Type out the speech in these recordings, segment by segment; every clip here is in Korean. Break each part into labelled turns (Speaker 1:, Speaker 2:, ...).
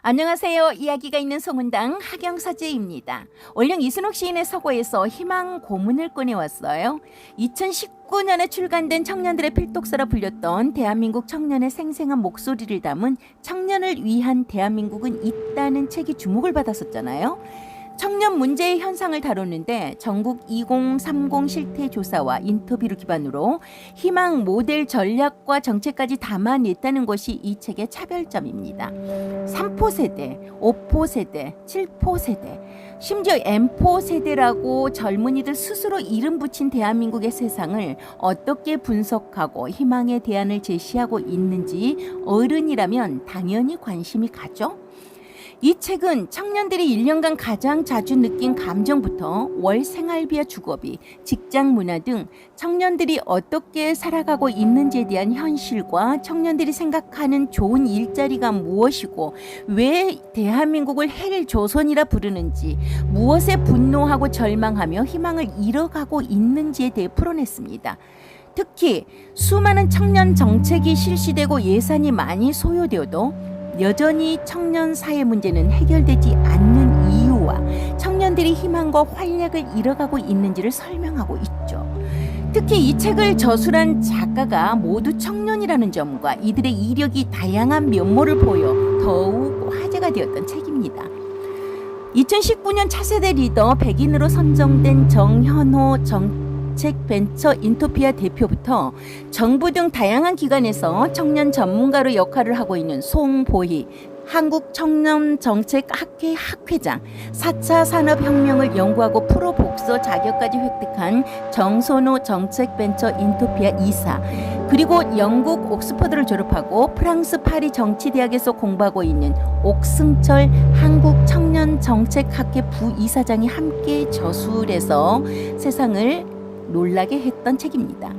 Speaker 1: 안녕하세요. 이야기가 있는 소문당 하경서재입니다. 올영 이순옥 시인의 서고에서 희망 고문을 꺼내왔어요. 2019년에 출간된 청년들의 필독서라 불렸던 대한민국 청년의 생생한 목소리를 담은 청년을 위한 대한민국은 있다는 책이 주목을 받았었잖아요. 청년 문제의 현상을 다뤘는데 전국 2030 실태조사와 인터뷰를 기반으로 희망 모델 전략과 정책까지 담아냈다는 것이 이 책의 차별점입니다. 3포 세대, 5포 세대, 7포 세대, 심지어 M포 세대라고 젊은이들 스스로 이름 붙인 대한민국의 세상을 어떻게 분석하고 희망의 대안을 제시하고 있는지 어른이라면 당연히 관심이 가죠. 이 책은 청년들이 1년간 가장 자주 느낀 감정부터 월 생활비와 주거비, 직장 문화 등 청년들이 어떻게 살아가고 있는지에 대한 현실과 청년들이 생각하는 좋은 일자리가 무엇이고 왜 대한민국을 헬 조선이라 부르는지, 무엇에 분노하고 절망하며 희망을 잃어가고 있는지에 대해 풀어냈습니다. 특히 수많은 청년 정책이 실시되고 예산이 많이 소요되어도 여전히 청년 사회 문제는 해결되지 않는 이유와 청년들이 희망과 활력을 잃어가고 있는지를 설명하고 있죠. 특히 이 책을 저술한 작가가 모두 청년이라는 점과 이들의 이력이 다양한 면모를 보여 더욱 화제가 되었던 책입니다. 2019년 차세대 리더 100인으로 선정된 정현호 정책벤처 인토피아 대표부터 정부 등 다양한 기관에서 청년 전문가로 역할을 하고 있는 송보희 한국청년정책학회 학회장, 4차 산업혁명을 연구하고 프로복서 자격까지 획득한 정선호 정책벤처 인토피아 이사, 그리고 영국 옥스퍼드를 졸업하고 프랑스 파리 정치대학에서 공부하고 있는 옥승철 한국청년정책학회 부이사장이 함께 저술해서 세상을 놀라게 했던 책입니다.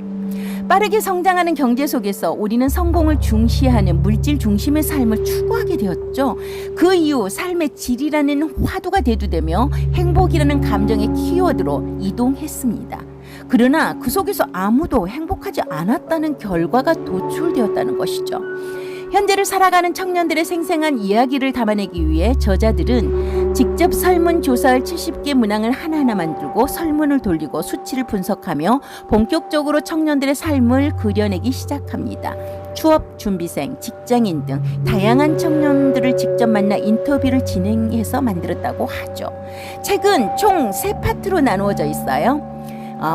Speaker 1: 빠르게 성장하는 경제 속에서 우리는 성공을 중시하는 물질 중심의 삶을 추구하게 되었죠. 그 이후 삶의 질이라는 화두가 대두되며 행복이라는 감정의 키워드로 이동했습니다. 그러나 그 속에서 아무도 행복하지 않았다는 결과가 도출되었다는 것이죠. 현재를 살아가는 청년들의 생생한 이야기를 담아내기 위해 저자들은 직접 설문조사할 70개 문항을 하나하나 만들고 설문을 돌리고 수치를 분석하며 본격적으로 청년들의 삶을 그려내기 시작합니다. 취업 준비생, 직장인 등 다양한 청년들을 직접 만나 인터뷰를 진행해서 만들었다고 하죠. 책은 총 3파트로 나누어져 있어요.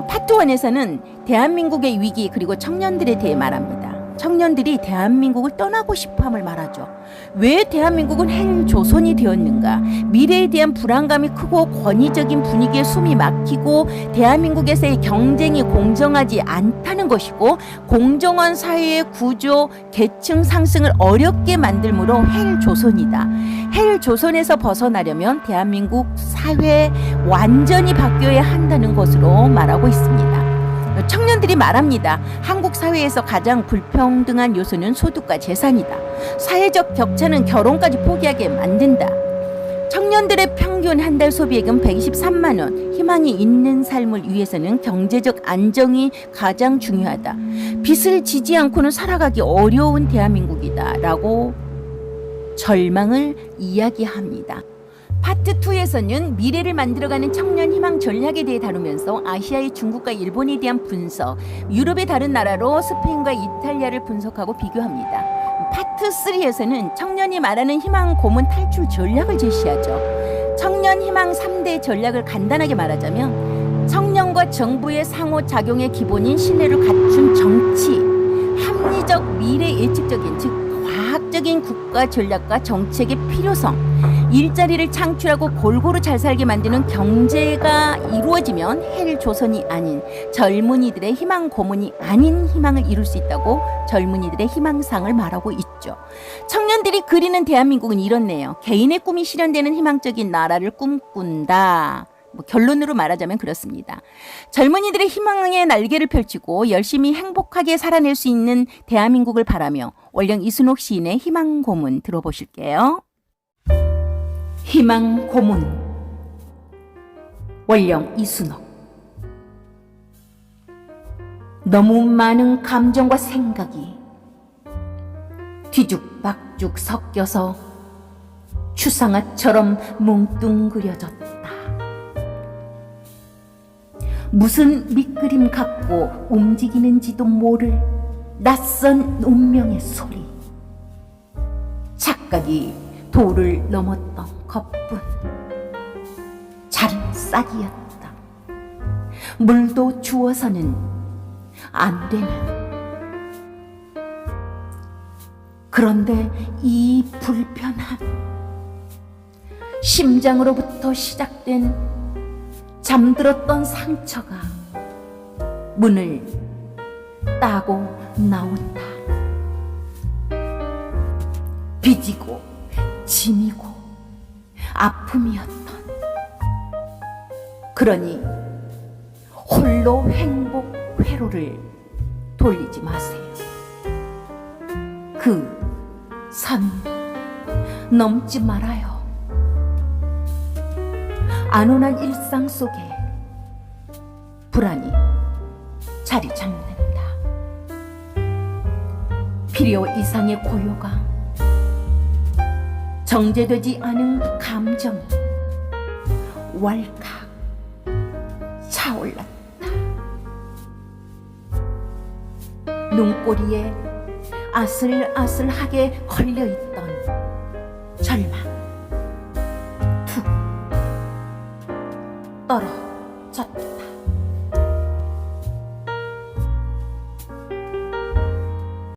Speaker 1: 파트 1에서는 대한민국의 위기 그리고 청년들에 대해 말합니다. 청년들이 대한민국을 떠나고 싶어함을 말하죠. 왜 대한민국은 헬 조선이 되었는가? 미래에 대한 불안감이 크고 권위적인 분위기에 숨이 막히고 대한민국에서의 경쟁이 공정하지 않다는 것이고 공정한 사회의 구조, 계층 상승을 어렵게 만들므로 헬 조선이다. 헬 조선에서 벗어나려면 대한민국 사회 완전히 바뀌어야 한다는 것으로 말하고 있습니다. 청년들이 말합니다. 한국 사회에서 가장 불평등한 요소는 소득과 재산이다. 사회적 격차는 결혼까지 포기하게 만든다. 청년들의 평균 한 달 소비액은 123만 원. 희망이 있는 삶을 위해서는 경제적 안정이 가장 중요하다. 빚을 지지 않고는 살아가기 어려운 대한민국이다. 라고 절망을 이야기합니다. 파트 2에서는 미래를 만들어가는 청년 희망 전략에 대해 다루면서 아시아의 중국과 일본에 대한 분석, 유럽의 다른 나라로 스페인과 이탈리아를 분석하고 비교합니다. 파트 3에서는 청년이 말하는 희망 고문 탈출 전략을 제시하죠. 청년 희망 3대 전략을 간단하게 말하자면 청년과 정부의 상호작용의 기본인 신뢰를 갖춘 정치, 합리적 미래 예측적인 즉 과학적인 국가 전략과 정책의 필요성, 일자리를 창출하고 골고루 잘 살게 만드는 경제가 이루어지면 헬 조선이 아닌 젊은이들의 희망 고문이 아닌 희망을 이룰 수 있다고 젊은이들의 희망상을 말하고 있죠. 청년들이 그리는 대한민국은 이렇네요. 개인의 꿈이 실현되는 희망적인 나라를 꿈꾼다. 결론으로 말하자면 그렇습니다. 젊은이들의 희망의 날개를 펼치고 열심히 행복하게 살아낼 수 있는 대한민국을 바라며 올영 이순옥 시인의 희망 고문 들어보실게요. 희망 고문 올영 이순옥. 너무 많은 감정과 생각이 뒤죽박죽 섞여서 추상화처럼 뭉뚱그려졌다. 무슨 밑그림 같고 움직이는지도 모를 낯선 운명의 소리. 착각이 도를 넘었던 것뿐. 자른 싹이었다. 물도 주어서는 안 되는. 그런데 이 불편함, 심장으로부터 시작된 잠들었던 상처가 문을 따고 나온다. 빚이고 짐이고 아픔이었던. 그러니 홀로 행복 회로를 돌리지 마세요. 그 선 넘지 말아요. 안온한 일상 속에 불안이 자리 잡는다. 필요 이상의 고요가, 정제되지 않은 감정이 왈칵 차올랐다. 눈꼬리에 아슬아슬하게 걸려있던 절망 툭 떨어졌다.